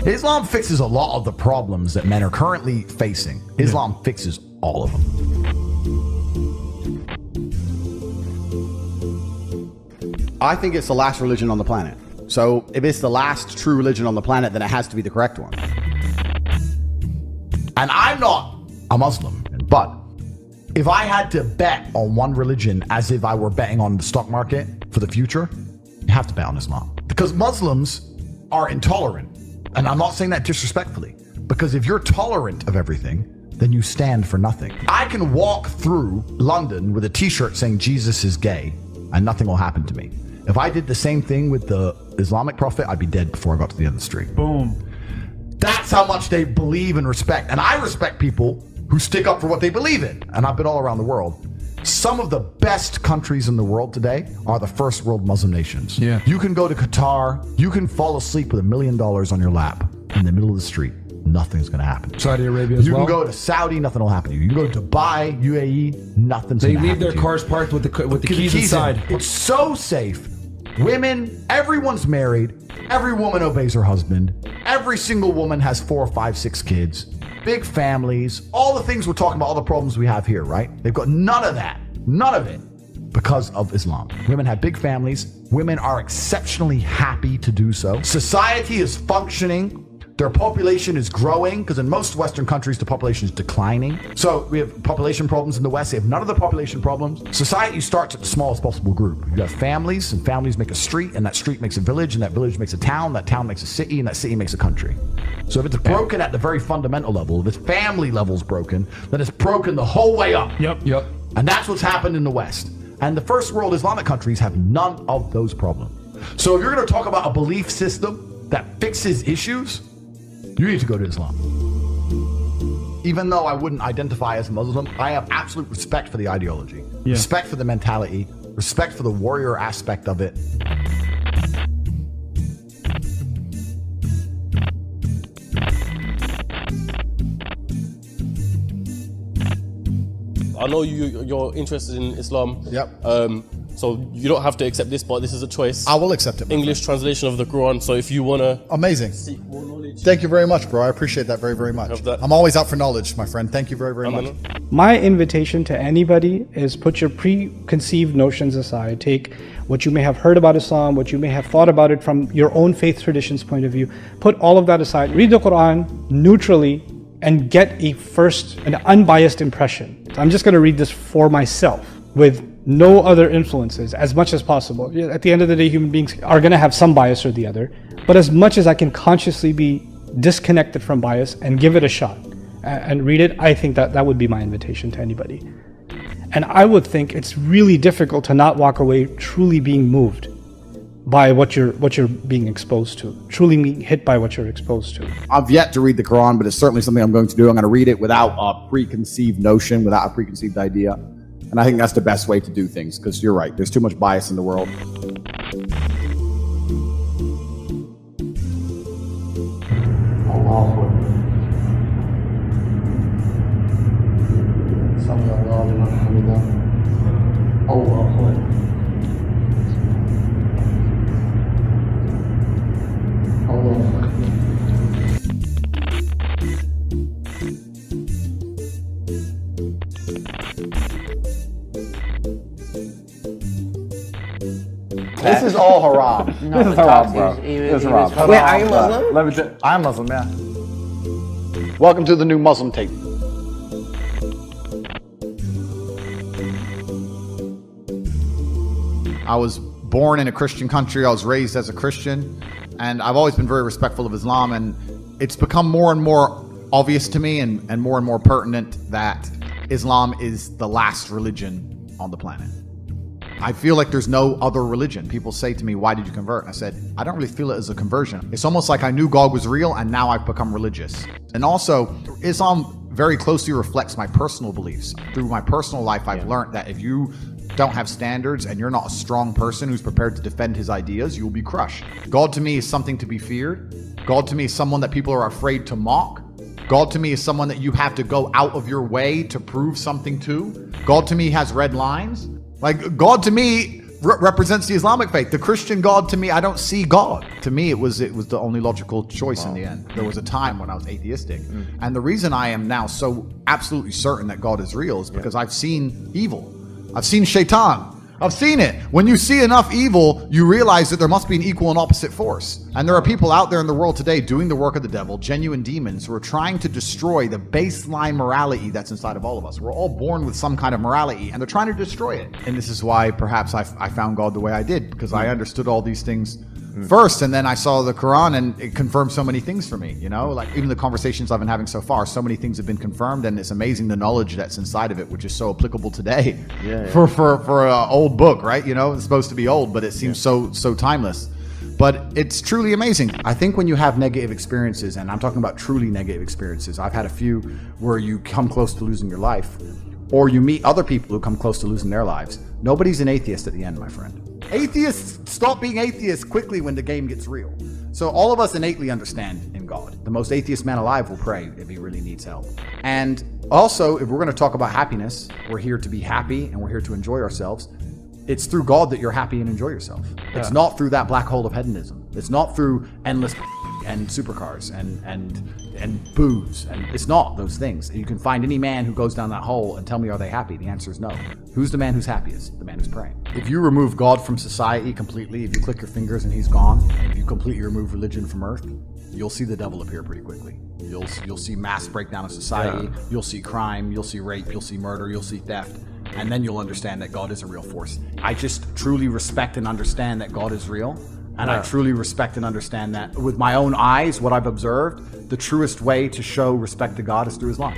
Islam fixes a lot of the problems that men are currently facing. Islam fixes all of them. I think it's the last religion on the planet. So if it's the last true religion on the planet, then it has to be the correct one. And I'm not a Muslim, but if I had to bet on one religion as if I were betting on the stock market for the future, you have to bet on Islam. Because Muslims are intolerant. And I'm not saying that disrespectfully, because if you're tolerant of everything, then you stand for nothing. I can walk through London with a t-shirt saying Jesus is gay and nothing will happen to me. If I did the same thing with the Islamic prophet, I'd be dead before I got to the end of the street. Boom. That's how much they believe and respect. And I respect people who stick up for what they believe in. And I've been all around the world. Some of the best countries in the world today are the first world Muslim nations. Yeah. You can go to Qatar, you can fall asleep with $1 million on your lap in the middle of the street. Nothing's going to happen. Saudi Arabia as You well. can go to Saudi, nothing will happen to you. You can go to Dubai, UAE, nothing's They going to happen leave their to you. cars parked with the keys inside. It's so safe. Women, everyone's married. Every woman obeys her husband. Every single woman has 4, 5, 6 kids. Big families. All the things we're talking about, all the problems we have here, right? They've got none of that. None of it. Because of Islam. Women have big families. Women are exceptionally happy to do so. Society is functioning. Their population is growing, because in most Western countries, the population is declining. So we have population problems in the West. They have none of the population problems. Society starts at the smallest possible group. You have families, and families make a street, and that street makes a village, and that village makes a town, that town makes a city, and that city makes a country. So if it's broken at the very fundamental level, if its family level's broken, then it's broken the whole way up. Yep. And that's what's happened in the West. And the first world Islamic countries have none of those problems. So if you're going to talk about a belief system that fixes issues, you need to go to Islam. Even though I wouldn't identify as a Muslim, I have absolute respect for the ideology, respect for the mentality, respect for the warrior aspect of it. I know you're interested in Islam. Yep. So you don't have to accept this, but this is a choice. I will accept it. English translation of the Quran. So if you wanna Amazing. seek more knowledge, Thank you very much, bro. I appreciate that very, very much. Have that. I'm always out for knowledge, my friend. Thank you very, very much. My invitation to anybody is put your preconceived notions aside. Take what you may have heard about Islam, what you may have thought about it from your own faith tradition's point of view. Put all of that aside. Read the Quran neutrally and get an unbiased impression. So I'm just going to read this for myself with no other influences as much as possible. At the end of the day, human beings are going to have some bias or the other, but as much as I can consciously be disconnected from bias and give it a shot and read it, I think that would be my invitation to anybody. And I would think it's really difficult to not walk away truly being moved by what you're being exposed to, truly being hit by what you're exposed to. I've yet to read the Quran, but it's certainly something I'm going to do. I'm going to read it without a preconceived notion, without a preconceived idea. And I think that's the best way to do things, because you're right. There's too much bias in the world. This is all haram. No, this is haram, bro. This is haram. Wait, are you Muslim? Let me I'm Muslim, yeah. Welcome to the new Muslim Tate. I was born in a Christian country. I was raised as a Christian, and I've always been very respectful of Islam, and it's become more and more obvious to me and more pertinent that Islam is the last religion on the planet. I feel like there's no other religion. People say to me, why did you convert? And I said, I don't really feel it as a conversion. It's almost like I knew God was real and now I've become religious. And also, Islam very closely reflects my personal beliefs. Through my personal life, I've learned that if you don't have standards and you're not a strong person who's prepared to defend his ideas, you will be crushed. God to me is something to be feared. God to me is someone that people are afraid to mock. God to me is someone that you have to go out of your way to prove something to. God to me has red lines. Like, God to me represents the Islamic faith. The Christian God, to me, I don't see God. To me, it was the only logical choice in the end. There was a time when I was atheistic. And the reason I am now so absolutely certain that God is real is because I've seen evil. I've seen shaitan. I've seen it. When you see enough evil, you realize that there must be an equal and opposite force. And there are people out there in the world today doing the work of the devil, genuine demons, who are trying to destroy the baseline morality that's inside of all of us. We're all born with some kind of morality, and they're trying to destroy it. And this is why perhaps I found God the way I did, because I understood all these things first, and then I saw the Quran, and it confirmed so many things for me. You know, like even the conversations I've been having so far, so many things have been confirmed, and it's amazing the knowledge that's inside of it, which is so applicable today. For an old book, right? You know, it's supposed to be old, but it seems so timeless. But it's truly amazing. I think when you have negative experiences, and I'm talking about truly negative experiences, I've had a few where you come close to losing your life, or you meet other people who come close to losing their lives. Nobody's an atheist at the end, my friend. Atheists stop being atheists quickly when the game gets real. So all of us innately understand in God. The most atheist man alive will pray if he really needs help. And also, if we're going to talk about happiness, we're here to be happy and we're here to enjoy ourselves. It's through God that you're happy and enjoy yourself. It's not through that black hole of hedonism. It's not through endless and supercars and booze. And it's not those things. You can find any man who goes down that hole and tell me, are they happy? The answer is no. Who's the man who's happiest? The man who's praying. If you remove God from society completely, if you click your fingers and he's gone, if you completely remove religion from earth, you'll see the devil appear pretty quickly. You'll see mass breakdown of society. You'll see crime. You'll see rape. You'll see murder. You'll see theft. And then you'll understand that God is a real force. I just truly respect and understand that God is real. And I truly respect and understand that with my own eyes, what I've observed, the truest way to show respect to God is through Islam.